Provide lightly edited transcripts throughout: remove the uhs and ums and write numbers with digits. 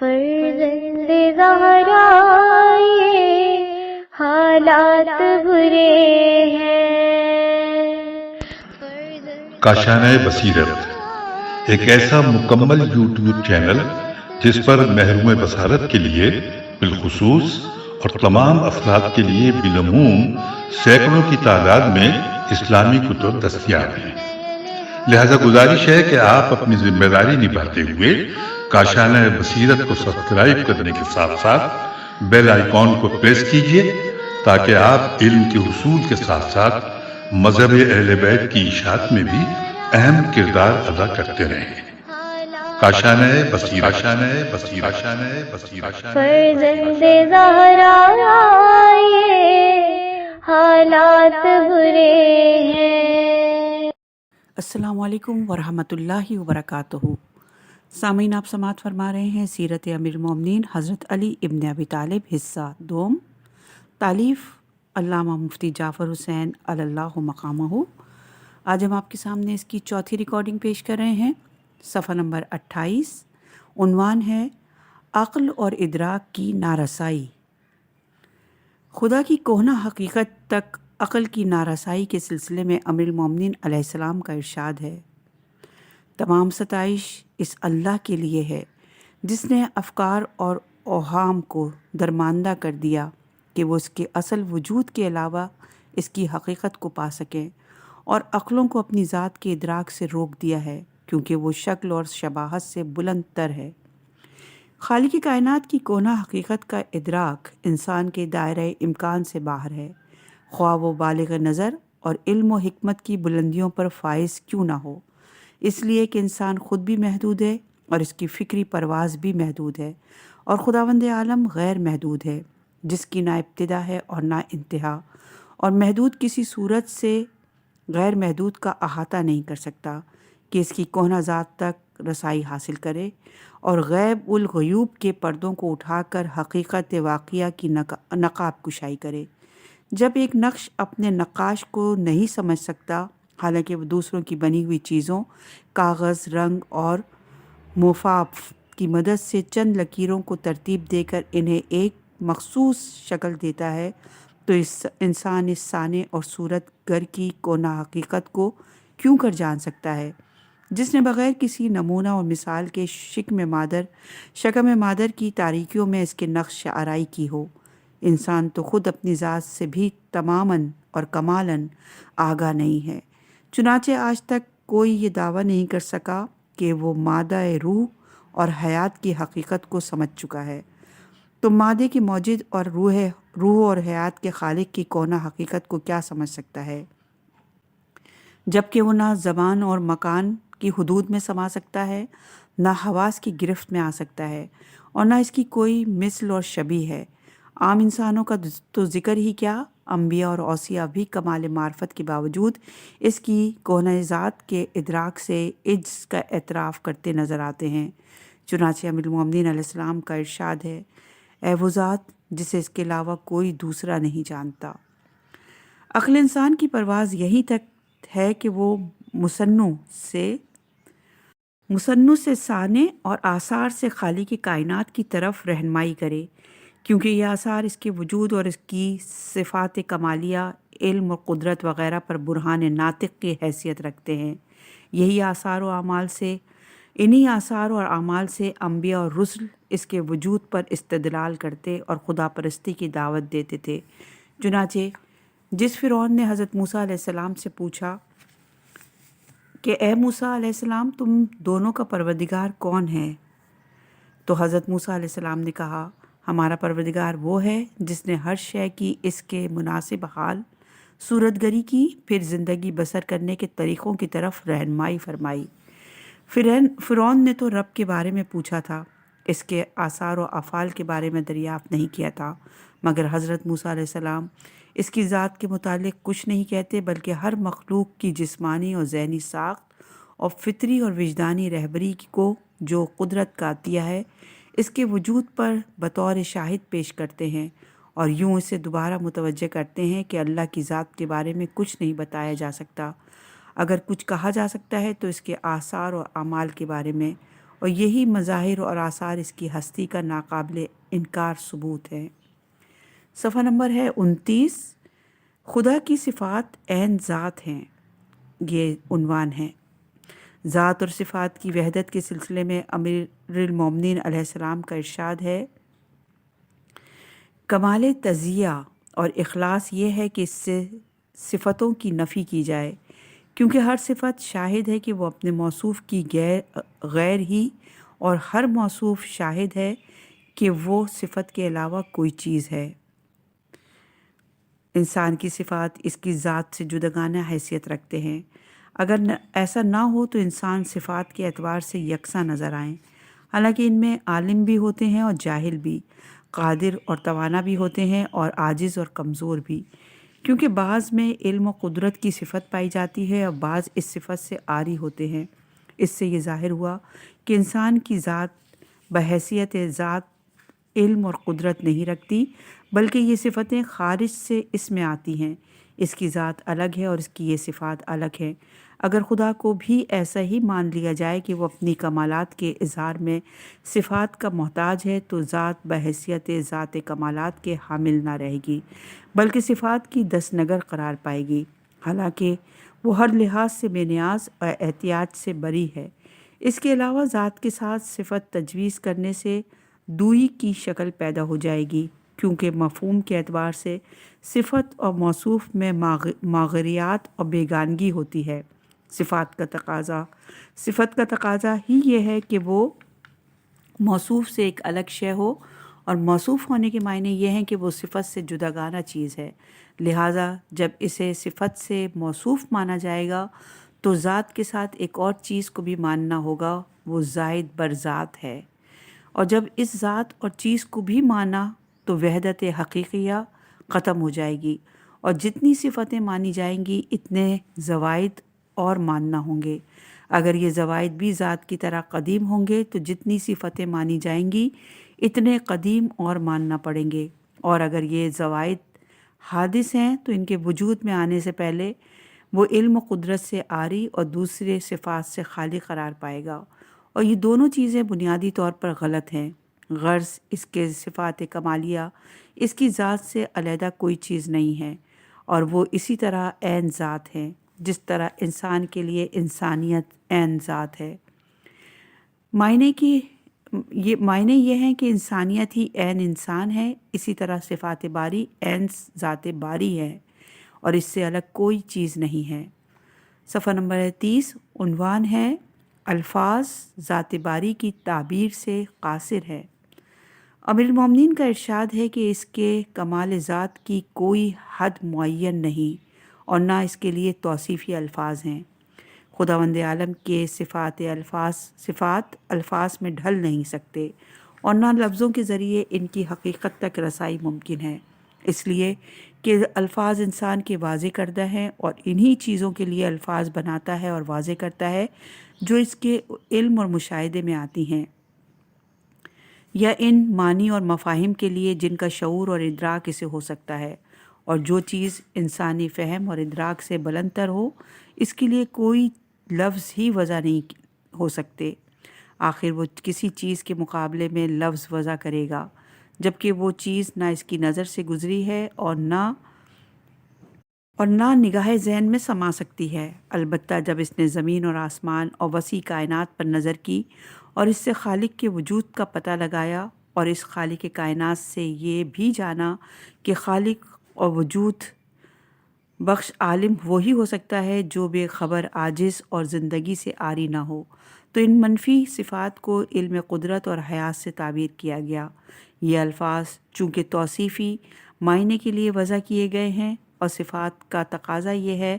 فرزند زہرا یہ حالات برے ہیں۔ کاشانۂ بصیرت ایک ایسا مکمل یوٹیوب چینل جس پر محروم بصارت کے لیے بالخصوص اور تمام افراد کے لیے بالعموم سینکڑوں کی تعداد میں اسلامی کتب دستیاب ہیں۔ لہذا گزارش ہے کہ آپ اپنی ذمہ داری نبھاتے ہوئے کاشانۂ بصیرت کو سبسکرائب کرنے کے ساتھ ساتھ بیل آئیکن کو پریس کیجیے تاکہ آپ علم کے حصول کے ساتھ ساتھ مذہب اہل بیت کی اشاعت میں بھی اہم کردار ادا کرتے رہیں۔ کاشانۂ بصیرت، کاشانۂ بصیرت، کاشانۂ بصیرت۔ فرزند زہرا یہ حالات برے ہیں۔ السلام علیکم ورحمۃ اللہ وبرکاتہ۔ سامعین، آپ سماعت فرما رہے ہیں سیرت امیر المومنین حضرت علی ابن ابی طالب حصہ دوم، تالیف علامہ مفتی جعفر حسین علی اللہ مقامہ۔ آج ہم آپ کے سامنے اس کی چوتھی ریکارڈنگ پیش کر رہے ہیں۔ صفحہ نمبر 28، عنوان ہے عقل اور ادراک کی نارسائی۔ خدا کی کہنہ حقیقت تک عقل کی نارسائی کے سلسلے میں امیر المومنین علیہ السلام کا ارشاد ہے: تمام ستائش اس اللہ کے لیے ہے جس نے افکار اور اوہام کو درماندہ کر دیا کہ وہ اس کے اصل وجود کے علاوہ اس کی حقیقت کو پا سکیں، اور عقلوں کو اپنی ذات کے ادراک سے روک دیا ہے کیونکہ وہ شکل اور شباہت سے بلند تر ہے۔ خالق کائنات کی کہنہ حقیقت کا ادراک انسان کے دائرۂ امکان سے باہر ہے، خواہ وہ بالغ نظر اور علم و حکمت کی بلندیوں پر فائز کیوں نہ ہو، اس لیے کہ انسان خود بھی محدود ہے اور اس کی فکری پرواز بھی محدود ہے، اور خداوند عالم غیر محدود ہے جس کی نہ ابتدا ہے اور نہ انتہا، اور محدود کسی صورت سے غیر محدود کا احاطہ نہیں کر سکتا کہ اس کی کہنہ ذات تک رسائی حاصل کرے اور غیب الغیوب کے پردوں کو اٹھا کر حقیقت واقعہ کی نقاب کشائی کرے۔ جب ایک نقش اپنے نقاش کو نہیں سمجھ سکتا، حالانکہ وہ دوسروں کی بنی ہوئی چیزوں، کاغذ، رنگ اور مفاف کی مدد سے چند لکیروں کو ترتیب دے کر انہیں ایک مخصوص شکل دیتا ہے، تو انسان اس صانع اور صورت گر کی کہنہ حقیقت کو کیوں کر جان سکتا ہے جس نے بغیر کسی نمونہ اور مثال کے شکم مادر کی تاریکیوں میں اس کے نقش آرائی کی ہو۔ انسان تو خود اپنی ذات سے بھی تماماً اور کمالاً آگاہ نہیں ہے، چنانچہ آج تک کوئی یہ دعویٰ نہیں کر سکا کہ وہ مادہ روح اور حیات کی حقیقت کو سمجھ چکا ہے۔ تو مادے کے موجد اور روح اور حیات کے خالق کی کہنہ حقیقت کو کیا سمجھ سکتا ہے، جبکہ وہ نہ زمان اور مکان کی حدود میں سما سکتا ہے، نہ حواس کی گرفت میں آ سکتا ہے، اور نہ اس کی کوئی مثل اور شبیہ ہے۔ عام انسانوں کا تو ذکر ہی کیا، انبیاء اور اوصیاء بھی کمال معرفت کے باوجود اس کی کہنہ ذات کے ادراک سے عجز کا اعتراف کرتے نظر آتے ہیں۔ چنانچہ امیر المومنین علیہ السلام کا ارشاد ہے: اے وہ ذات جسے اس کے علاوہ کوئی دوسرا نہیں جانتا۔ عقل انسان کی پرواز یہیں تک ہے کہ وہ مصنع سے صانع اور آثار سے خالق کائنات کی طرف رہنمائی کرے، کیونکہ یہ آثار اس کے وجود اور اس کی صفات کمالیہ، علم اور قدرت وغیرہ پر برہان ناطق کی حیثیت رکھتے ہیں۔ انہی آثار و اعمال سے انبیاء اور رسل اس کے وجود پر استدلال کرتے اور خدا پرستی کی دعوت دیتے تھے۔ چنانچہ جس فرعون نے حضرت موسیٰ علیہ السلام سے پوچھا کہ اے موسیٰ علیہ السلام، تم دونوں کا پروردگار کون ہے؟ تو حضرت موسیٰ علیہ السلام نے کہا: ہمارا پروردگار وہ ہے جس نے ہر شے کی اس کے مناسب حال صورت گری کی، پھر زندگی بسر کرنے کے طریقوں کی طرف رہنمائی فرمائی۔ فرعون نے تو رب کے بارے میں پوچھا تھا، اس کے آثار و افعال کے بارے میں دریافت نہیں کیا تھا، مگر حضرت موسیٰ علیہ السلام اس کی ذات کے متعلق کچھ نہیں کہتے، بلکہ ہر مخلوق کی جسمانی اور ذہنی ساخت اور فطری اور وجدانی رہبری کو جو قدرت کا عطیہ ہے، اس کے وجود پر بطور شاہد پیش کرتے ہیں، اور یوں اسے دوبارہ متوجہ کرتے ہیں کہ اللہ کی ذات کے بارے میں کچھ نہیں بتایا جا سکتا۔ اگر کچھ کہا جا سکتا ہے تو اس کے آثار اور اعمال کے بارے میں، اور یہی مظاہر اور آثار اس کی ہستی کا ناقابل انکار ثبوت ہے۔ صفحہ نمبر ہے 29۔ خدا کی صفات عین ذات ہیں، یہ عنوان ہے۔ ذات اور صفات کی وحدت کے سلسلے میں امیر المومنین علیہ السلام کا ارشاد ہے، کمال تزیہ اور اخلاص یہ ہے کہ اس سے صفتوں کی نفی کی جائے، کیونکہ ہر صفت شاہد ہے کہ وہ اپنے موصوف کی غیر ہی، اور ہر موصوف شاہد ہے کہ وہ صفت کے علاوہ کوئی چیز ہے۔ انسان کی صفات اس کی ذات سے جداگانہ حیثیت رکھتے ہیں۔ اگر ایسا نہ ہو تو انسان صفات کے اعتبار سے یکساں نظر آئیں، حالانکہ ان میں عالم بھی ہوتے ہیں اور جاہل بھی، قادر اور توانا بھی ہوتے ہیں اور عاجز اور کمزور بھی، کیونکہ بعض میں علم و قدرت کی صفت پائی جاتی ہے اور بعض اس صفت سے عاری ہوتے ہیں۔ اس سے یہ ظاہر ہوا کہ انسان کی ذات بحیثیت ذات علم اور قدرت نہیں رکھتی، بلکہ یہ صفتیں خارج سے اس میں آتی ہیں۔ اس کی ذات الگ ہے اور اس کی یہ صفات الگ ہیں۔ اگر خدا کو بھی ایسا ہی مان لیا جائے کہ وہ اپنی کمالات کے اظہار میں صفات کا محتاج ہے، تو ذات بحیثیت ذات کمالات کے حامل نہ رہے گی، بلکہ صفات کی دس نگر قرار پائے گی، حالانکہ وہ ہر لحاظ سے بے نیاز اور احتیاج سے بری ہے۔ اس کے علاوہ ذات کے ساتھ صفت تجویز کرنے سے دوئی کی شکل پیدا ہو جائے گی، کیونکہ مفہوم کے اعتبار سے صفت اور موصوف میں ماغریات اور بیگانگی ہوتی ہے۔ صفت کا تقاضا ہی یہ ہے کہ وہ موصوف سے ایک الگ شے ہو، اور موصوف ہونے کے معنی یہ ہیں کہ وہ صفت سے جداگانہ چیز ہے۔ لہٰذا جب اسے صفت سے موصوف مانا جائے گا تو ذات کے ساتھ ایک اور چیز کو بھی ماننا ہوگا، وہ زائد بر ذات ہے، اور جب اس ذات اور چیز کو بھی مانا تو وحدت حقیقیہ ختم ہو جائے گی، اور جتنی صفتیں مانی جائیں گی اتنے زوائد اور ماننا ہوں گے۔ اگر یہ زوائد بھی ذات کی طرح قدیم ہوں گے تو جتنی صفتیں مانی جائیں گی اتنے قدیم اور ماننا پڑیں گے، اور اگر یہ زوائد حادث ہیں تو ان کے وجود میں آنے سے پہلے وہ علم و قدرت سے عاری اور دوسرے صفات سے خالی قرار پائے گا، اور یہ دونوں چیزیں بنیادی طور پر غلط ہیں۔ غرض اس کے صفات کمالیہ اس کی ذات سے علیحدہ کوئی چیز نہیں ہے، اور وہ اسی طرح عین ذات ہیں، جس طرح انسان کے لیے انسانیت عین ذات ہے۔ معنی یہ ہیں کہ انسانیت ہی عین انسان ہے، اسی طرح صفات باری عین ذات باری ہے، اور اس سے الگ کوئی چیز نہیں ہے۔ صفحہ نمبر 30، عنوان ہے الفاظ ذات باری کی تعبیر سے قاصر ہے۔ امیر المومنین کا ارشاد ہے کہ اس کے کمال ذات کی کوئی حد معین نہیں، اور نہ اس کے لیے توصیفی الفاظ ہیں۔ خداوند عالم کے صفات الفاظ میں ڈھل نہیں سکتے، اور نہ لفظوں کے ذریعے ان کی حقیقت تک رسائی ممکن ہے، اس لیے کہ الفاظ انسان کے واضح کردہ ہیں، اور انہی چیزوں کے لیے الفاظ بناتا ہے اور واضح کرتا ہے جو اس کے علم اور مشاہدے میں آتی ہیں، یا ان معنی اور مفاہیم کے لیے جن کا شعور اور ادراک اسے ہو سکتا ہے، اور جو چیز انسانی فہم اور ادراک سے بلند تر ہو اس کے لیے کوئی لفظ ہی وضع نہیں ہو سکتے۔ آخر وہ کسی چیز کے مقابلے میں لفظ وضع کرے گا جبکہ وہ چیز نہ اس کی نظر سے گزری ہے اور نہ نگاہ ذہن میں سما سکتی ہے۔ البتہ جب اس نے زمین اور آسمان اور وسیع کائنات پر نظر کی اور اس سے خالق کے وجود کا پتہ لگایا، اور اس خالق کائنات سے یہ بھی جانا کہ خالق اور وجود بخش عالم وہی ہو سکتا ہے جو بے خبر، عاجز اور زندگی سے عاری نہ ہو، تو ان منفی صفات کو علم قدرت اور حیات سے تعبیر کیا گیا۔ یہ الفاظ چونکہ توصیفی معنی کے لیے وضع کیے گئے ہیں، اور صفات کا تقاضا یہ ہے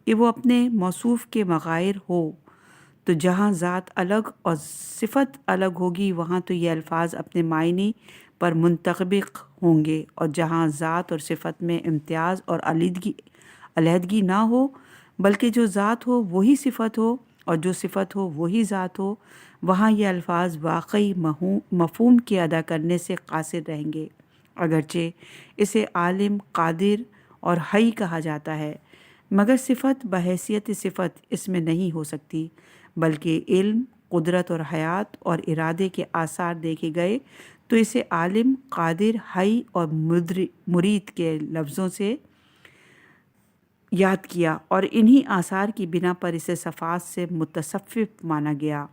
کہ وہ اپنے موصوف کے مغائر ہو، تو جہاں ذات الگ اور صفت الگ ہوگی وہاں تو یہ الفاظ اپنے معنی پر منطبق ہوں گے، اور جہاں ذات اور صفت میں امتیاز اور علیحدگی نہ ہو بلکہ جو ذات ہو وہی صفت ہو اور جو صفت ہو وہی ذات ہو، وہاں یہ الفاظ واقعی مفہوم کے ادا کرنے سے قاصر رہیں گے، اگرچہ اسے عالم، قادر اور حی کہا جاتا ہے، مگر صفت بحیثیت صفت اس میں نہیں ہو سکتی، بلکہ علم، قدرت اور حیات اور ارادے کے آثار دیکھے گئے تو اسے عالم، قادر، حی اور مرید کے لفظوں سے یاد کیا اور انہی آثار کی بنا پر اسے صفات سے متصف مانا گیا۔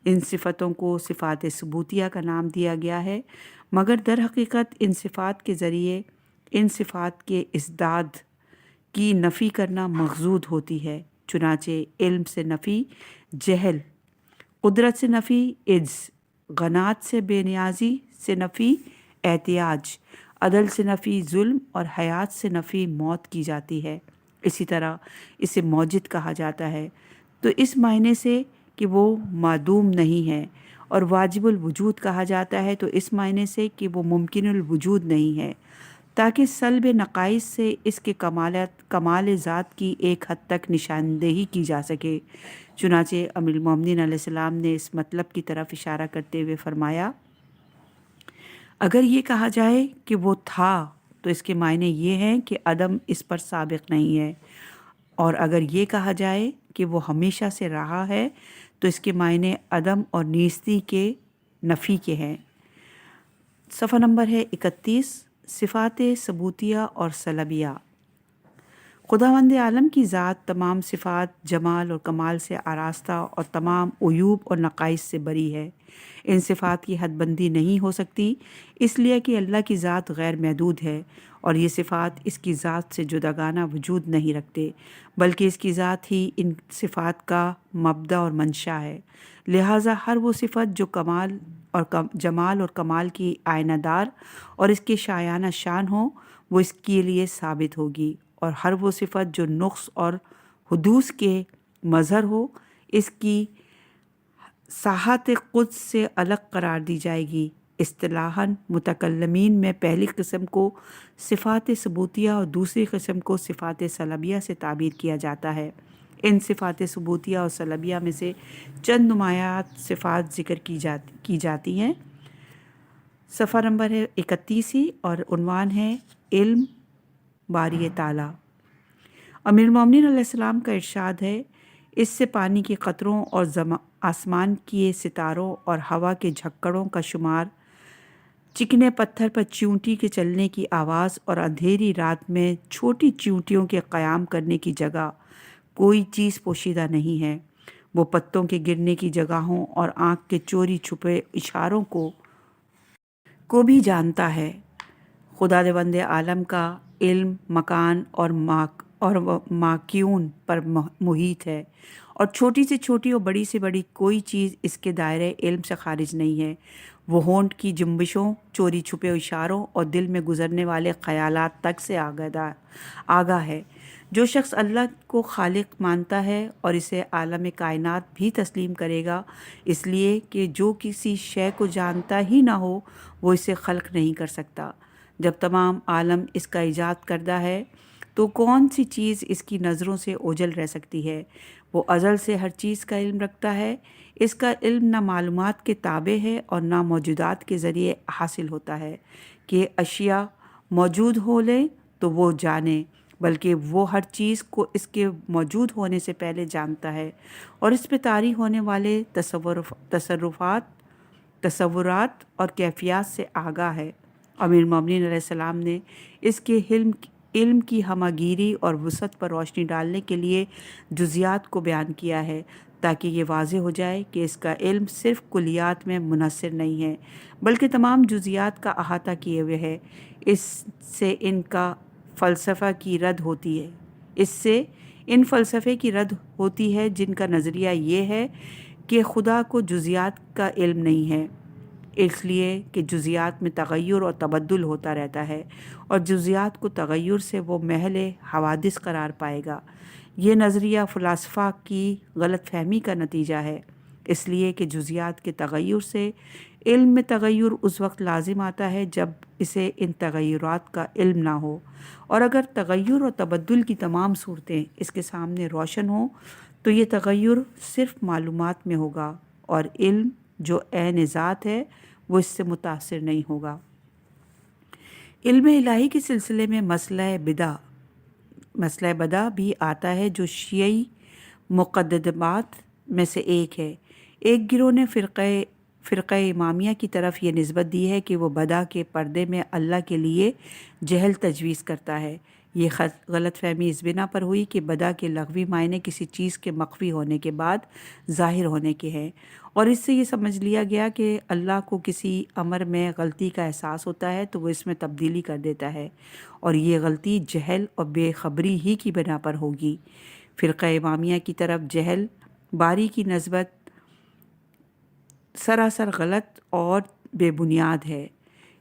ان صفتوں کو صفات ثبوتیہ کا نام دیا گیا ہے، مگر در حقیقت ان صفات کے ذریعے ان صفات کے ازداد کی نفی کرنا مقصود ہوتی ہے۔ چنانچہ علم سے نفی جہل، قدرت سے نفی عجز، غنات سے بے نیازی سے نفی احتیاج، عدل سے نفی ظلم اور حیات سے نفی موت کی جاتی ہے۔ اسی طرح اسے موجد کہا جاتا ہے تو اس معنی سے کہ وہ معدوم نہیں ہے، اور واجب الوجود کہا جاتا ہے تو اس معنی سے کہ وہ ممکن الوجود نہیں ہے، تاکہ سلب نقائص سے اس کے کمال ذات کی ایک حد تک نشاندہی کی جا سکے۔ چنانچہ امیر المومنین علیہ السلام نے اس مطلب کی طرف اشارہ کرتے ہوئے فرمایا، اگر یہ کہا جائے کہ وہ تھا تو اس کے معنی یہ ہیں کہ عدم اس پر سابق نہیں ہے، اور اگر یہ کہا جائے کہ وہ ہمیشہ سے رہا ہے تو اس کے معنی عدم اور نیستی کے نفی کے ہیں۔ صفحہ نمبر ہے 31، صفات ثبوتیہ اور سلبیہ۔ خداوند عالم کی ذات تمام صفات، جمال اور کمال سے آراستہ اور تمام عیوب اور نقائص سے بری ہے۔ ان صفات کی حد بندی نہیں ہو سکتی، اس لیے کہ اللہ کی ذات غیر محدود ہے اور یہ صفات اس کی ذات سے جداگانہ وجود نہیں رکھتے، بلکہ اس کی ذات ہی ان صفات کا مبدا اور منشا ہے۔ لہٰذا ہر وہ صفت جو کمال اور جمال اور کمال کی آئینہ دار اور اس کے شایانہ شان ہو وہ اس کے لیے ثابت ہوگی، اور ہر وہ صفت جو نقص اور حدوث کے مظہر ہو اس کی ساحت قدس سے الگ قرار دی جائے گی۔ اصطلاحاً متکلمین میں پہلی قسم کو صفات ثبوتیہ اور دوسری قسم کو صفات سلبیہ سے تعبیر کیا جاتا ہے۔ ان صفات ثبوتیہ اور سلبیہ میں سے چند نمایاں صفات ذکر کی جاتی ہیں۔ صفحہ نمبر ہے 31 اور عنوان ہے علم باری تعالیٰ۔ امیر المومنین علیہ السلام کا ارشاد ہے، اس سے پانی کے قطروں اور آسمان کے ستاروں اور ہوا کے جھکڑوں کا شمار، چکنے پتھر پر چیونٹی کے چلنے کی آواز اور اندھیری رات میں چھوٹی چیونٹیوں کے قیام کرنے کی جگہ کوئی چیز پوشیدہ نہیں ہے۔ وہ پتوں کے گرنے کی جگہوں اور آنکھ کے چوری چھپے اشاروں کو بھی جانتا ہے۔ خداوند عالم کا علم مکان اور ماکیون پر محیط ہے، اور چھوٹی سے چھوٹی اور بڑی سے بڑی کوئی چیز اس کے دائرۂ علم سے خارج نہیں ہے۔ وہ ہونٹ کی جنبشوں، چوری چھپے اشاروں اور دل میں گزرنے والے خیالات تک سے آگاہ ہے۔ جو شخص اللہ کو خالق مانتا ہے اور اسے عالم کائنات بھی تسلیم کرے گا، اس لیے کہ جو کسی شے کو جانتا ہی نہ ہو وہ اسے خلق نہیں کر سکتا۔ جب تمام عالم اس کا ایجاد کردہ ہے تو کون سی چیز اس کی نظروں سے اوجھل رہ سکتی ہے؟ وہ ازل سے ہر چیز کا علم رکھتا ہے۔ اس کا علم نہ معلومات کے تابع ہے اور نہ موجودات کے ذریعے حاصل ہوتا ہے کہ اشیاء موجود ہو لیں تو وہ جانے، بلکہ وہ ہر چیز کو اس کے موجود ہونے سے پہلے جانتا ہے اور اس پہ طاری ہونے والے تصورات اور کیفیات سے آگاہ ہے۔ امیر المومنین علیہ السلام نے اس کے علم کی ہمہ گیری اور وسعت پر روشنی ڈالنے کے لیے جزیات کو بیان کیا ہے، تاکہ یہ واضح ہو جائے کہ اس کا علم صرف کلیات میں منحصر نہیں ہے بلکہ تمام جزیات کا احاطہ کیے ہوئے ہے۔ اس سے ان فلسفے کی رد ہوتی ہے جن کا نظریہ یہ ہے کہ خدا کو جزیات کا علم نہیں ہے، اس لیے کہ جزیات میں تغیر اور تبدل ہوتا رہتا ہے اور جزیات کو تغیر سے وہ محل حوادث قرار پائے گا۔ یہ نظریہ فلاسفہ کی غلط فہمی کا نتیجہ ہے، اس لیے کہ جزیات کے تغیر سے علم میں تغیر اس وقت لازم آتا ہے جب اسے ان تغیرات کا علم نہ ہو، اور اگر تغیر اور تبدل کی تمام صورتیں اس کے سامنے روشن ہوں تو یہ تغیر صرف معلومات میں ہوگا اور علم جو عین ذات ہے وہ اس سے متاثر نہیں ہوگا۔ علم الہی کے سلسلے میں مسئلہ بدع بھی آتا ہے جو شیعی مقدمات میں سے ایک ہے۔ ایک گروہ نے فرقہ امامیہ کی طرف یہ نسبت دی ہے کہ وہ بدا کے پردے میں اللہ کے لیے جہل تجویز کرتا ہے۔ یہ غلط فہمی اس بنا پر ہوئی کہ بدا کے لغوی معنی کسی چیز کے مخفی ہونے کے بعد ظاہر ہونے کے ہیں، اور اس سے یہ سمجھ لیا گیا کہ اللہ کو کسی امر میں غلطی کا احساس ہوتا ہے تو وہ اس میں تبدیلی کر دیتا ہے، اور یہ غلطی جہل اور بے خبری ہی کی بنا پر ہوگی۔ فرقہ امامیہ کی طرف جہل باری کی نسبت سراسر غلط اور بے بنیاد ہے۔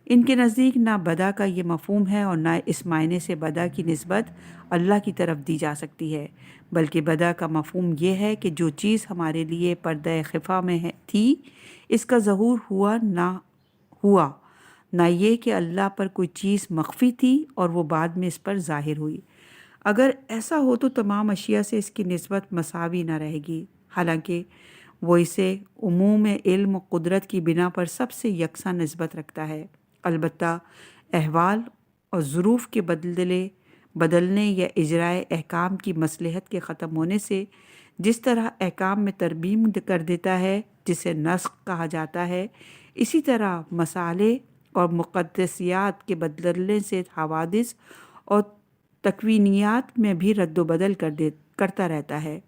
ان کے نزدیک نہ بدا کا یہ مفہوم ہے اور نہ اس معنی سے بدا کی نسبت اللہ کی طرف دی جا سکتی ہے، بلکہ بدا کا مفہوم یہ ہے کہ جو چیز ہمارے لیے پردہ خفا میں تھی اس کا ظہور ہوا نہ یہ کہ اللہ پر کوئی چیز مخفی تھی اور وہ بعد میں اس پر ظاہر ہوئی۔ اگر ایسا ہو تو تمام اشیاء سے اس کی نسبت مساوی نہ رہے گی، حالانکہ وہ اسے عموم علم و قدرت کی بنا پر سب سے یکساں نسبت رکھتا ہے۔ البتہ احوال اور ظروف کے بدلنے یا اجرائے احکام کی مصلحت کے ختم ہونے سے جس طرح احکام میں ترمیم کر دیتا ہے جسے نسخ کہا جاتا ہے، اسی طرح مصالح اور مقدسیات کے بدلنے سے حوادث اور تکوینیات میں بھی رد و بدل کرتا رہتا ہے۔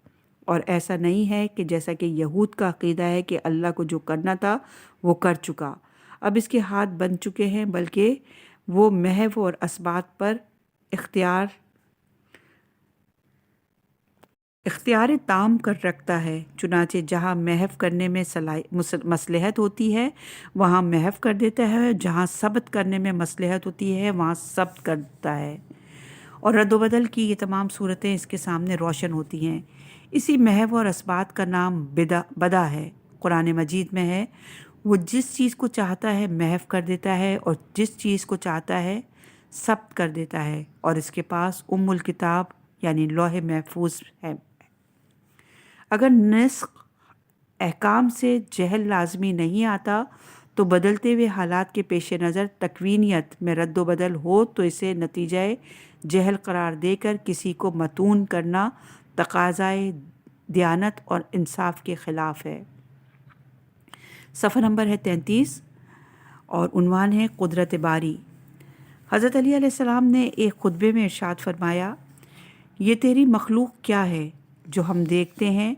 اور ایسا نہیں ہے کہ جیسا کہ یہود کا عقیدہ ہے کہ اللہ کو جو کرنا تھا وہ کر چکا، اب اس کے ہاتھ بن چکے ہیں، بلکہ وہ محو اور اسبات پر اختیار تام کر رکھتا ہے۔ چنانچہ جہاں محو کرنے میں مصلحت ہوتی ہے وہاں محو کر دیتا ہے، جہاں ثبت کرنے میں مصلحت ہوتی ہے وہاں ثبت کرتا ہے، اور رد و بدل کی یہ تمام صورتیں اس کے سامنے روشن ہوتی ہیں۔ اسی محو اور اسبات کا نام بدا ہے۔ قرآن مجید میں ہے، وہ جس چیز کو چاہتا ہے محو کر دیتا ہے اور جس چیز کو چاہتا ہے ثبت کر دیتا ہے، اور اس کے پاس الکتاب یعنی لوح محفوظ ہے۔ اگر نسخ احکام سے جہل لازمی نہیں آتا تو بدلتے ہوئے حالات کے پیش نظر تکوینیت میں رد و بدل ہو تو اسے نتیجہ جہل قرار دے کر کسی کو متون کرنا تقاضائے دیانت اور انصاف کے خلاف ہے۔ صفحہ نمبر ہے 33 اور عنوان ہے قدرت باری۔ حضرت علی علیہ السلام نے ایک خطبے میں ارشاد فرمایا، یہ تیری مخلوق کیا ہے جو ہم دیکھتے ہیں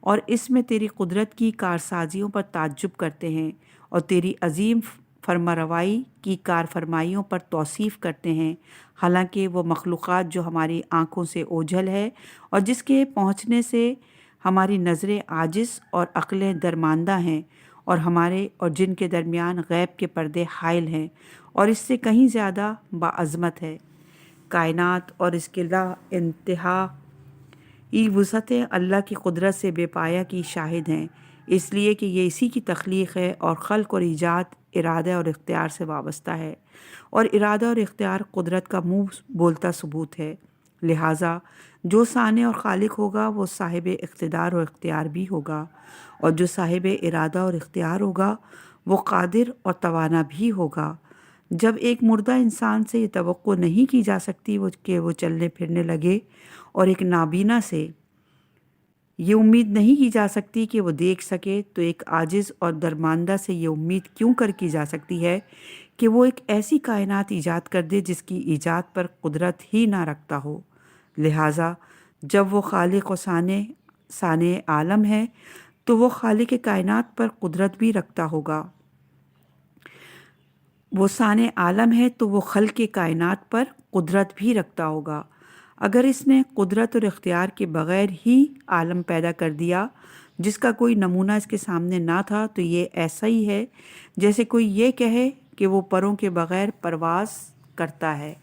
اور اس میں تیری قدرت کی کارسازیوں پر تعجب کرتے ہیں اور تیری عظیم فرمانروائی کی کارفرمائیوں پر توصیف کرتے ہیں، حالانکہ وہ مخلوقات جو ہماری آنکھوں سے اوجھل ہے اور جس کے پہنچنے سے ہماری نظریں عاجز اور عقلیں درماندہ ہیں، اور ہمارے اور جن کے درمیان غیب کے پردے حائل ہیں، اور اس سے کہیں زیادہ باعظمت ہے۔ کائنات اور اس کے لا انتہائی وسعتیں اللہ کی قدرت سے بے پایہ کی شاہد ہیں، اس لیے کہ یہ اسی کی تخلیق ہے، اور خلق اور ایجاد ارادہ اور اختیار سے وابستہ ہے، اور ارادہ اور اختیار قدرت کا منہ بولتا ثبوت ہے۔ لہٰذا جو صانع اور خالق ہوگا وہ صاحب اقتدار اور اختیار بھی ہوگا، اور جو صاحب ارادہ اور اختیار ہوگا وہ قادر اور توانا بھی ہوگا۔ جب ایک مردہ انسان سے یہ توقع نہیں کی جا سکتی کہ وہ چلنے پھرنے لگے، اور ایک نابینا سے یہ امید نہیں کی جا سکتی کہ وہ دیکھ سکے، تو ایک عاجز اور درماندہ سے یہ امید کیوں کی جا سکتی ہے کہ وہ ایک ایسی کائنات ایجاد کر دے جس کی ایجاد پر قدرت ہی نہ رکھتا ہو۔ لہٰذا جب وہ خالق و صانع عالم ہے تو وہ خالق کائنات پر قدرت بھی رکھتا ہوگا، وہ صانع عالم ہے تو وہ خلق کائنات پر قدرت بھی رکھتا ہوگا۔ اگر اس نے قدرت اور اختیار کے بغیر ہی عالم پیدا کر دیا جس کا کوئی نمونہ اس کے سامنے نہ تھا، تو یہ ایسا ہی ہے جیسے کوئی یہ کہے کہ وہ پروں کے بغیر پرواز کرتا ہے،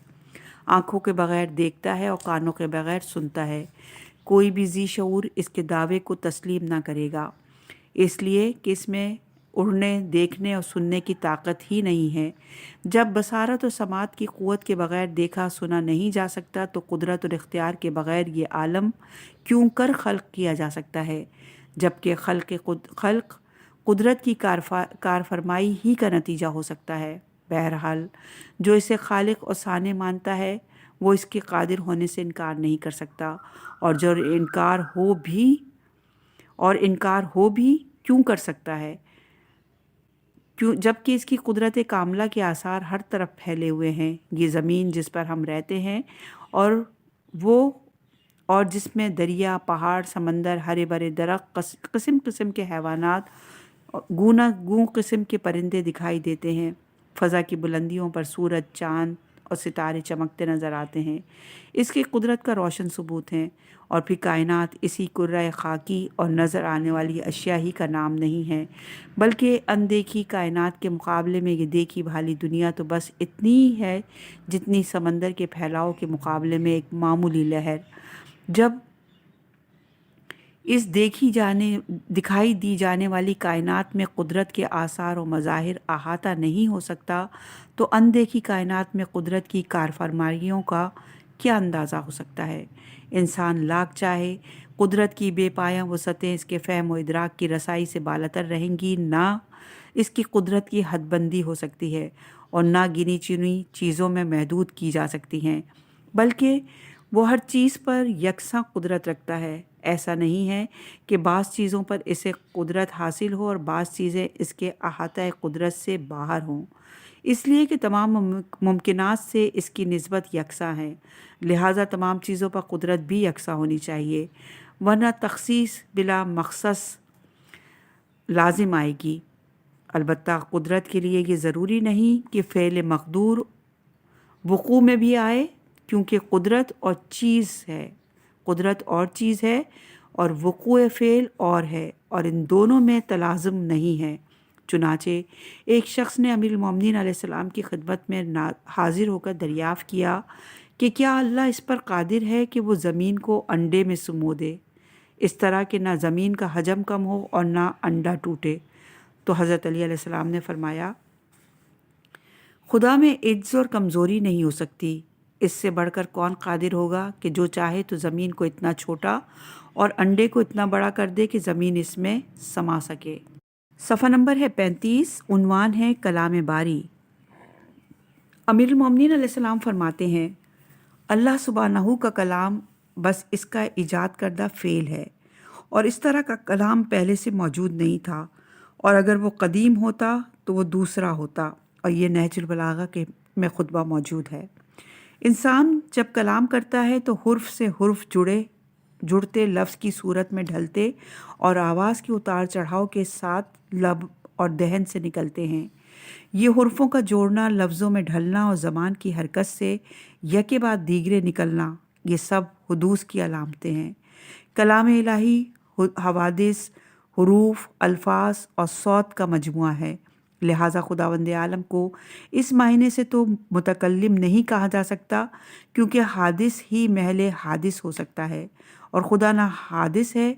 آنکھوں کے بغیر دیکھتا ہے اور کانوں کے بغیر سنتا ہے۔ کوئی بھی ذی شعور اس کے دعوے کو تسلیم نہ کرے گا، اس لیے کہ اس میں اڑنے، دیکھنے اور سننے کی طاقت ہی نہیں ہے۔ جب بصارت اور سماعت کی قوت کے بغیر دیکھا سنا نہیں جا سکتا تو قدرت اور اختیار کے بغیر یہ عالم کیوں کر خلق کیا جا سکتا ہے، جبکہ خلق قدرت کی کارفرمائی ہی کا نتیجہ ہو سکتا ہے۔ بہرحال جو اسے خالق اور صانع مانتا ہے وہ اس کے قادر ہونے سے انکار نہیں کر سکتا، اور انکار ہو بھی کیوں کر سکتا ہے، کیوں جبکہ اس کی قدرت کاملہ کے آثار ہر طرف پھیلے ہوئے ہیں۔ یہ زمین جس پر ہم رہتے ہیں اور جس میں دریا، پہاڑ، سمندر، ہرے بھرے درخت، قسم قسم کے حیوانات، گوں قسم کے پرندے دکھائی دیتے ہیں۔ فضا کی بلندیوں پر سورج، چاند اور ستارے چمکتے نظر آتے ہیں، اس کی قدرت کا روشن ثبوت ہیں۔ اور پھر کائنات اسی کرۂ خاکی اور نظر آنے والی اشیاء ہی کا نام نہیں ہے، بلکہ اندیکھی کائنات کے مقابلے میں یہ دیکھی بھالی دنیا تو بس اتنی ہی ہے جتنی سمندر کے پھیلاؤ کے مقابلے میں ایک معمولی لہر۔ جب اس دکھائی دی جانے والی کائنات میں قدرت کے آثار و مظاہر احاطہ نہیں ہو سکتا تو اندیکھی کائنات میں قدرت کی کارفرمائیوں کا کیا اندازہ ہو سکتا ہے؟ انسان لاکھ چاہے، قدرت کی بے پایاں وسعتیں اس کے فہم و ادراک کی رسائی سے بالاتر رہیں گی، نہ اس کی قدرت کی حد بندی ہو سکتی ہے اور نہ گنی چنی چیزوں میں محدود کی جا سکتی ہیں، بلکہ وہ ہر چیز پر یکساں قدرت رکھتا ہے۔ ایسا نہیں ہے کہ بعض چیزوں پر اسے قدرت حاصل ہو اور بعض چیزیں اس کے احاطہ قدرت سے باہر ہوں، اس لیے کہ تمام ممکنات سے اس کی نسبت یکساں ہے، لہٰذا تمام چیزوں پر قدرت بھی یکساں ہونی چاہیے، ورنہ تخصیص بلا مخصص لازم آئے گی۔ البتہ قدرت کے لیے یہ ضروری نہیں کہ فعل مقدور وقوع میں بھی آئے، کیونکہ قدرت اور چیز ہے اور وقوع فعل اور ہے، اور ان دونوں میں تلازم نہیں ہے۔ چنانچہ ایک شخص نے امیر المومنین علیہ السلام کی خدمت میں حاضر ہو کر دریافت کیا کہ کیا اللہ اس پر قادر ہے کہ وہ زمین کو انڈے میں سمو دے، اس طرح کہ نہ زمین کا حجم کم ہو اور نہ انڈا ٹوٹے؟ تو حضرت علی علیہ السلام نے فرمایا، خدا میں عجز اور کمزوری نہیں ہو سکتی، اس سے بڑھ کر کون قادر ہوگا کہ جو چاہے تو زمین کو اتنا چھوٹا اور انڈے کو اتنا بڑا کر دے کہ زمین اس میں سما سکے۔ صفحہ نمبر ہے 35، عنوان ہے کلام باری۔ امیر المومنین علیہ السلام فرماتے ہیں، اللہ سبحانہ کا کلام بس اس کا ایجاد کردہ فعل ہے، اور اس طرح کا کلام پہلے سے موجود نہیں تھا، اور اگر وہ قدیم ہوتا تو وہ دوسرا ہوتا، اور یہ نہج البلاغہ میں خطبہ موجود ہے۔ انسان جب کلام کرتا ہے تو حرف سے حرف جڑتے لفظ کی صورت میں ڈھلتے اور آواز کے اتار چڑھاؤ کے ساتھ لب اور دہن سے نکلتے ہیں۔ یہ حرفوں کا جوڑنا، لفظوں میں ڈھلنا اور زبان کی حرکت سے یکے بعد دیگرے نکلنا، یہ سب حدوث کی علامتیں ہیں۔ کلام الہی حوادث، حروف، الفاظ اور صوت کا مجموعہ ہے، لہٰذا خداوند عالم کو اس معنی سے تو متکلم نہیں کہا جا سکتا، کیونکہ حادث ہی محل حادث ہو سکتا ہے، اور خدا نہ حادث ہے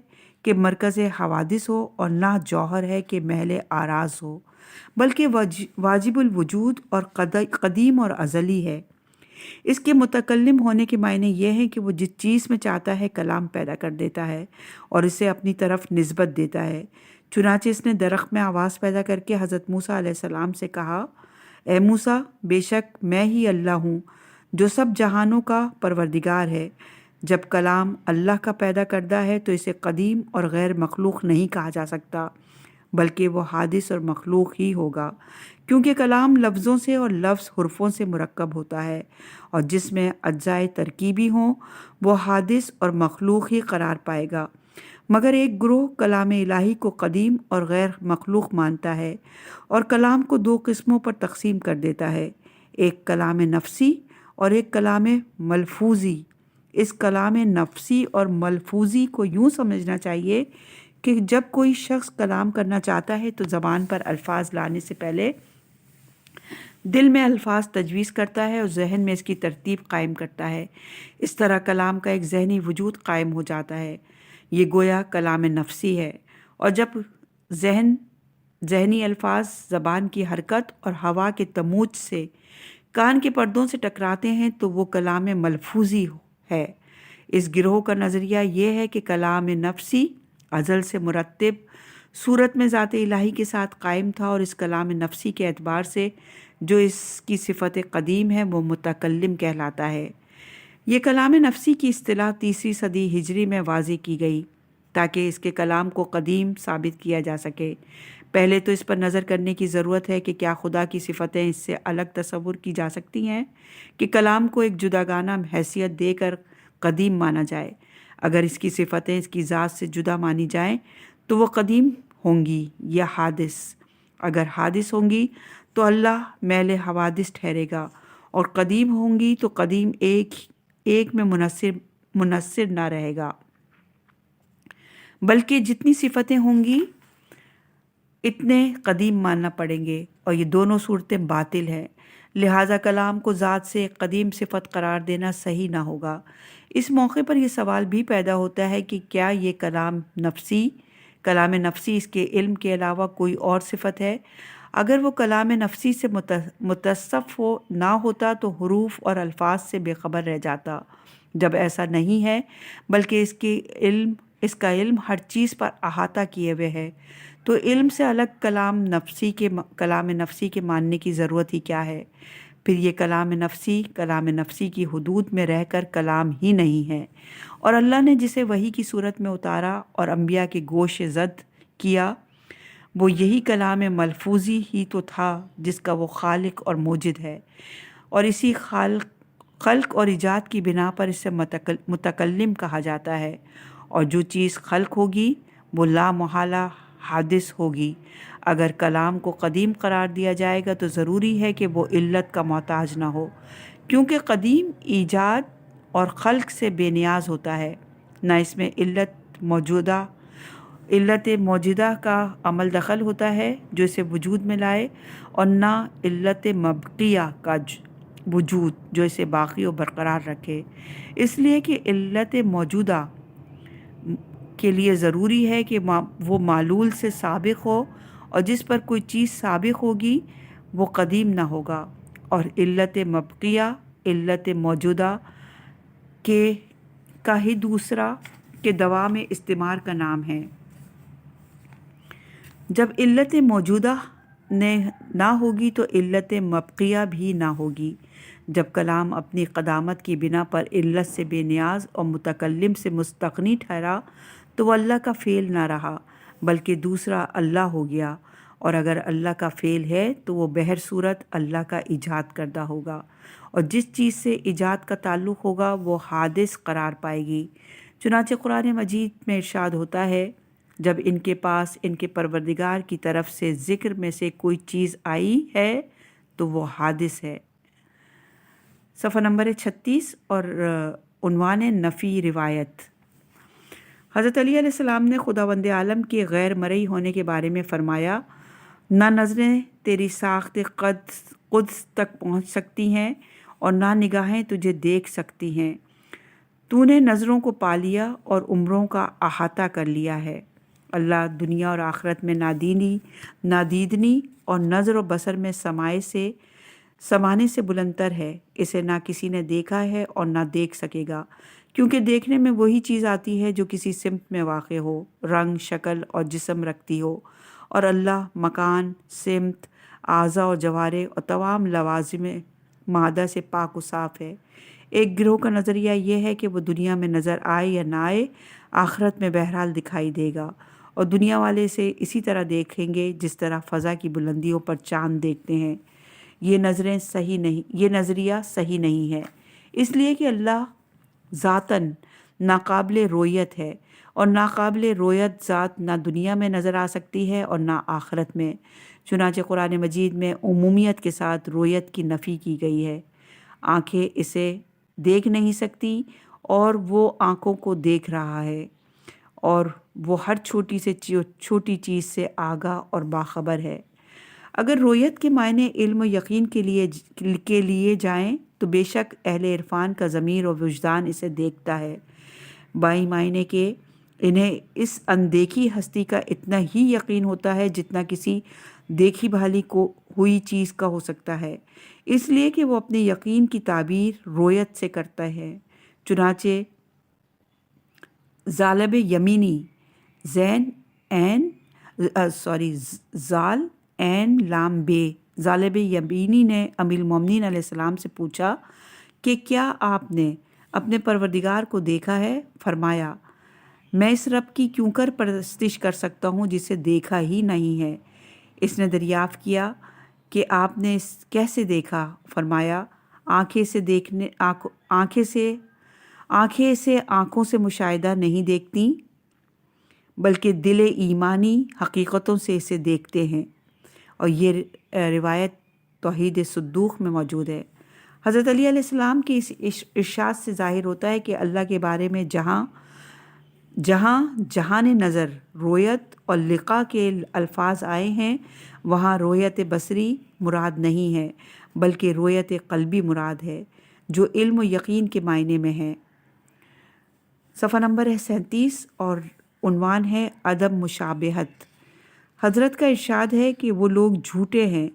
کہ مرکز حوادث ہو اور نہ جوہر ہے کہ محل آراز ہو، بلکہ واجب الوجود اور قدیم اور ازلی ہے۔ اس کے متکلم ہونے کے معنی یہ ہے کہ وہ جس چیز میں چاہتا ہے کلام پیدا کر دیتا ہے اور اسے اپنی طرف نسبت دیتا ہے۔ چنانچہ اس نے درخت میں آواز پیدا کر کے حضرت موسیٰ علیہ السلام سے کہا، اے موسیٰ، بے شک میں ہی اللہ ہوں جو سب جہانوں کا پروردگار ہے۔ جب کلام اللہ کا پیدا کردہ ہے تو اسے قدیم اور غیر مخلوق نہیں کہا جا سکتا، بلکہ وہ حادث اور مخلوق ہی ہوگا، کیونکہ کلام لفظوں سے اور لفظ حرفوں سے مرکب ہوتا ہے، اور جس میں اجزائے ترکیبی ہوں وہ حادث اور مخلوق ہی قرار پائے گا۔ مگر ایک گروہ کلام الہی کو قدیم اور غیر مخلوق مانتا ہے اور کلام کو دو قسموں پر تقسیم کر دیتا ہے، ایک کلام نفسی اور ایک کلام ملفوظی۔ اس کلام نفسی اور ملفوظی کو یوں سمجھنا چاہیے کہ جب کوئی شخص کلام کرنا چاہتا ہے تو زبان پر الفاظ لانے سے پہلے دل میں الفاظ تجویز کرتا ہے اور ذہن میں اس کی ترتیب قائم کرتا ہے، اس طرح کلام کا ایک ذہنی وجود قائم ہو جاتا ہے، یہ گویا کلام نفسی ہے۔ اور جب ذہنی الفاظ زبان کی حرکت اور ہوا کے تموج سے کان کے پردوں سے ٹکراتے ہیں تو وہ کلام ملفوظی ہے۔ اس گروہ کا نظریہ یہ ہے کہ کلام نفسی ازل سے مرتب صورت میں ذات الہی کے ساتھ قائم تھا، اور اس کلام نفسی کے اعتبار سے جو اس کی صفت قدیم ہے وہ متکلم کہلاتا ہے۔ یہ کلام نفسی کی اصطلاح 3 صدی ہجری میں واضح کی گئی۔ تاکہ اس کے کلام کو قدیم ثابت کیا جا سکے۔ پہلے تو اس پر نظر کرنے کی ضرورت ہے کہ کیا خدا کی صفتیں اس سے الگ تصور کی جا سکتی ہیں کہ کلام کو ایک جداگانہ حیثیت دے کر قدیم مانا جائے۔ اگر اس کی صفتیں اس کی ذات سے جدا مانی جائیں تو وہ قدیم ہوں گی یا حادث۔ اگر حادث ہوں گی تو اللہ میل حوادث ٹھہرے گا، اور قدیم ہوں گی تو قدیم ایک میں منحصر نہ رہے گا، بلکہ جتنی صفتیں ہوں گی اتنے قدیم ماننا پڑیں گے، اور یہ دونوں صورتیں باطل ہیں۔ لہٰذا کلام کو ذات سے ایک قدیم صفت قرار دینا صحیح نہ ہوگا۔ اس موقع پر یہ سوال بھی پیدا ہوتا ہے کہ کیا یہ کلام نفسی اس کے علم کے علاوہ کوئی اور صفت ہے؟ اگر وہ کلام نفسی سے متصف نہ ہوتا تو حروف اور الفاظ سے بے خبر رہ جاتا۔ جب ایسا نہیں ہے بلکہ اس کا علم ہر چیز پر احاطہ کیے ہوئے ہے، تو علم سے الگ کلام نفسی کے ماننے کی ضرورت ہی کیا ہے؟ پھر یہ کلام نفسی کی حدود میں رہ کر کلام ہی نہیں ہے، اور اللہ نے جسے وحی کی صورت میں اتارا اور انبیاء کے گوش زد کیا وہ یہی کلام ملفوظی ہی تو تھا جس کا وہ خالق اور موجد ہے، اور اسی خلق اور ایجاد کی بنا پر اسے متکلم کہا جاتا ہے، اور جو چیز خلق ہوگی وہ لا محالہ حادث ہوگی۔ اگر کلام کو قدیم قرار دیا جائے گا تو ضروری ہے کہ وہ علت کا محتاج نہ ہو، کیونکہ قدیم ایجاد اور خلق سے بے نیاز ہوتا ہے۔ نہ اس میں علت موجودہ کا عمل دخل ہوتا ہے جو اسے وجود میں لائے، اور نہ علت مبقیہ کا وجود جو اسے باقی و برقرار رکھے۔ اس لیے کہ علت موجودہ کے لیے ضروری ہے کہ وہ معلول سے سابق ہو، اور جس پر کوئی چیز سابق ہوگی وہ قدیم نہ ہوگا، اور علت مبقیہ علت موجودہ کا ہی دوسرا کے دوام استمرار کا نام ہے۔ جب علت موجودہ نہ ہوگی تو علت مبقیہ بھی نہ ہوگی۔ جب کلام اپنی قدامت کی بنا پر علت سے بے نیاز اور متکلم سے مستغنی ٹھہرا تو وہ اللہ کا فعل نہ رہا بلکہ دوسرا اللہ ہو گیا، اور اگر اللہ کا فعل ہے تو وہ بہر صورت اللہ کا ایجاد کردہ ہوگا، اور جس چیز سے ایجاد کا تعلق ہوگا وہ حادث قرار پائے گی۔ چنانچہ قرآن مجید میں ارشاد ہوتا ہے، جب ان کے پاس ان کے پروردگار کی طرف سے ذکر میں سے کوئی چیز آئی ہے تو وہ حادث ہے۔ صفحہ نمبر 36 اور عنوان نفی روایت۔ حضرت علی علیہ السلام نے خداوند عالم کے غیر مرئی ہونے کے بارے میں فرمایا، نہ نظریں تیری ساخت قدس تک پہنچ سکتی ہیں اور نہ نگاہیں تجھے دیکھ سکتی ہیں، تو نے نظروں کو پا لیا اور عمروں کا احاطہ کر لیا ہے۔ اللہ دنیا اور آخرت میں نادیدنی اور نظر و بصر میں سمانے سے بلندر ہے۔ اسے نہ کسی نے دیکھا ہے اور نہ دیکھ سکے گا، کیونکہ دیکھنے میں وہی چیز آتی ہے جو کسی سمت میں واقع ہو، رنگ، شکل اور جسم رکھتی ہو، اور اللہ مکان، سمت، اعضاء اور جوارح اور تمام لوازم مادہ سے پاک و صاف ہے۔ ایک گروہ کا نظریہ یہ ہے کہ وہ دنیا میں نظر آئے یا نہ آئے، آخرت میں بہرحال دکھائی دے گا، اور دنیا والے اسے اسی طرح دیکھیں گے جس طرح فضا کی بلندیوں پر چاند دیکھتے ہیں۔ یہ نظریہ صحیح نہیں ہے، اس لیے کہ اللہ ذاتاً ناقابل رویت ہے، اور ناقابل رویت ذات نہ دنیا میں نظر آ سکتی ہے اور نہ آخرت میں۔ چنانچہ قرآن مجید میں عمومیت کے ساتھ رویت کی نفی کی گئی ہے۔ آنکھیں اسے دیکھ نہیں سکتی اور وہ آنکھوں کو دیکھ رہا ہے، اور وہ ہر چھوٹی سے چھوٹی چیز سے آگاہ اور باخبر ہے۔ اگر رویت کے معنی علم و یقین کے لیے جائیں تو بے شک اہل عرفان کا ضمیر و وجدان اسے دیکھتا ہے، بائیں معنی کے انہیں اس اندیکھی ہستی کا اتنا ہی یقین ہوتا ہے جتنا کسی دیکھی بھالی ہوئی چیز کا ہو سکتا ہے، اس لیے کہ وہ اپنے یقین کی تعبیر رویت سے کرتا ہے۔ چنانچہ ظالب یمینی زال عین لام بے ظالب یمینی نے امیر المومنین علیہ السلام سے پوچھا کہ کیا آپ نے اپنے پروردگار کو دیکھا ہے؟ فرمایا، میں اس رب کی کیوں کر پرستش کر سکتا ہوں جسے دیکھا ہی نہیں ہے؟ اس نے دریافت کیا کہ آپ نے کیسے دیکھا؟ فرمایا آنکھیں سے آنکھوں سے مشاہدہ نہیں دیکھتی، بلکہ دل ایمانی حقیقتوں سے اسے دیکھتے ہیں۔ اور یہ روایت توحید صدوق میں موجود ہے۔ حضرت علی علیہ السلام کی اس ارشاد سے ظاہر ہوتا ہے کہ اللہ کے بارے میں جہاں جہان نظر، رویت اور لقا کے الفاظ آئے ہیں، وہاں رویت بصری مراد نہیں ہے، بلکہ رویت قلبی مراد ہے، جو علم و یقین کے معنی میں ہے۔ صفحہ نمبر ہے 37 اور عنوان ہے عدم مشابہت۔ حضرت کا ارشاد ہے کہ وہ لوگ جھوٹے ہیں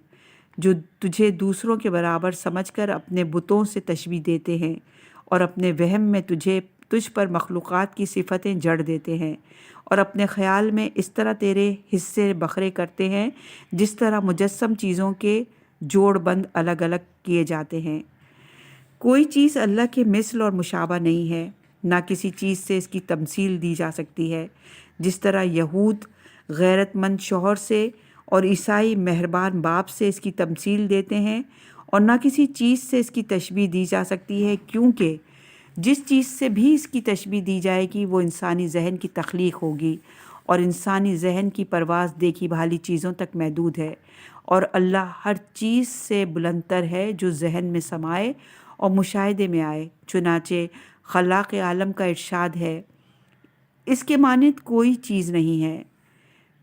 جو تجھے دوسروں کے برابر سمجھ کر اپنے بتوں سے تشبیہ دیتے ہیں اور اپنے وہم میں تجھ پر مخلوقات کی صفتیں جڑ دیتے ہیں، اور اپنے خیال میں اس طرح تیرے حصے بکھرے کرتے ہیں جس طرح مجسم چیزوں کے جوڑ بند الگ الگ کیے جاتے ہیں۔ کوئی چیز اللہ کے مثل اور مشابہ نہیں ہے، نہ کسی چیز سے اس کی تمثیل دی جا سکتی ہے۔ جس طرح یہود غیرت مند شوہر سے اور عیسائی مہربان باپ سے اس کی تمثیل دیتے ہیں، اور نہ کسی چیز سے اس کی تشبیہ دی جا سکتی ہے، کیونکہ جس چیز سے بھی اس کی تشبیہ دی جائے گی وہ انسانی ذہن کی تخلیق ہوگی، اور انسانی ذہن کی پرواز دیکھی بھالی چیزوں تک محدود ہے، اور اللہ ہر چیز سے بلندتر ہے جو ذہن میں سمائے اور مشاہدے میں آئے۔ چنانچہ خلاق عالم کا ارشاد ہے، اس کے مانند کوئی چیز نہیں ہے۔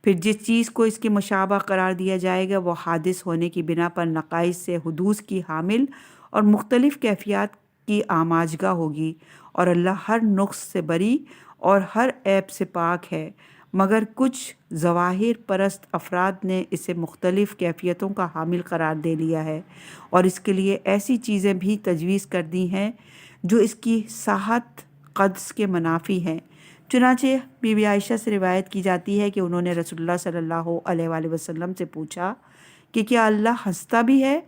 پھر جس چیز کو اس کے مشابہ قرار دیا جائے گا وہ حادث ہونے کی بنا پر نقائص سے حدوث کی حامل اور مختلف کیفیات کی آماجگاہ ہوگی، اور اللہ ہر نقص سے بری اور ہر عیب سے پاک ہے، مگر کچھ ظواہر پرست افراد نے اسے مختلف کیفیتوں کا حامل قرار دے لیا ہے، اور اس کے لیے ایسی چیزیں بھی تجویز کر دی ہیں جو اس کی ساحت قدس کے منافی ہیں۔ چنانچہ بی بی عائشہ سے روایت کی جاتی ہے کہ انہوں نے رسول اللہ صلی اللہ علیہ وآلہ وسلم سے پوچھا کہ کیا اللہ ہنستا بھی ہے؟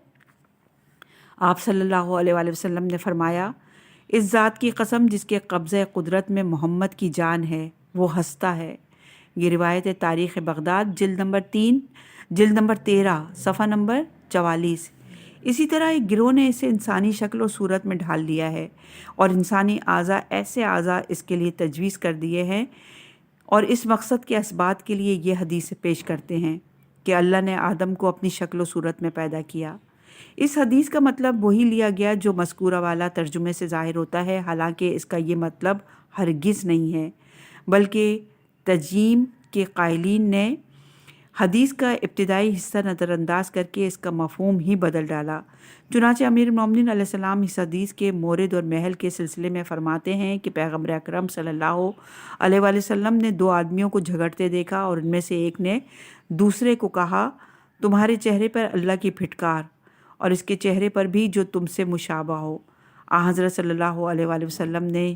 آپ صلی اللہ علیہ وآلہ وسلم نے فرمایا، اس ذات کی قسم جس کے قبضہ قدرت میں محمد کی جان ہے، وہ ہنستا ہے۔ یہ روایت ہے تاریخ بغداد جلد نمبر 13 صفحہ نمبر 44۔ اسی طرح ایک گروہ نے اسے انسانی شکل و صورت میں ڈھال لیا ہے، اور انسانی ایسے اعضاء اس کے لیے تجویز کر دیے ہیں، اور اس مقصد کے اثبات کے لیے یہ حدیث پیش کرتے ہیں کہ اللہ نے آدم کو اپنی شکل و صورت میں پیدا کیا۔ اس حدیث کا مطلب وہی لیا گیا جو مذکورہ والا ترجمے سے ظاہر ہوتا ہے، حالانکہ اس کا یہ مطلب ہرگز نہیں ہے، بلکہ تجیم کے قائلین نے حدیث کا ابتدائی حصہ نظر انداز کر کے اس کا مفہوم ہی بدل ڈالا۔ چنانچہ امیر المومنین علیہ السلام اس حدیث کے مورد اور محل کے سلسلے میں فرماتے ہیں کہ پیغمبر اکرم صلی اللہ علیہ وآلہ وسلم نے 2 آدمیوں کو جھگڑتے دیکھا، اور ان میں سے ایک نے دوسرے کو کہا، تمہارے چہرے پر اللہ کی پھٹکار، اور اس کے چہرے پر بھی جو تم سے مشابہ ہو۔ حضرت صلی اللہ علیہ وآلہ وسلم نے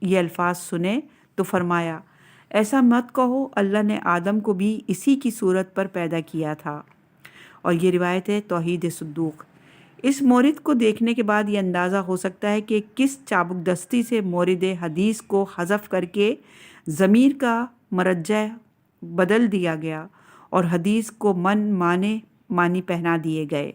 یہ الفاظ سنے تو فرمایا، ایسا مت کہو، اللہ نے آدم کو بھی اسی کی صورت پر پیدا کیا تھا۔ اور یہ روایت ہے توحید صدوق۔ اس مورد کو دیکھنے کے بعد یہ اندازہ ہو سکتا ہے کہ کس چابک دستی سے مورد حدیث کو حذف کر کے ضمیر کا مرجع بدل دیا گیا اور حدیث کو معنی پہنا دیے گئے۔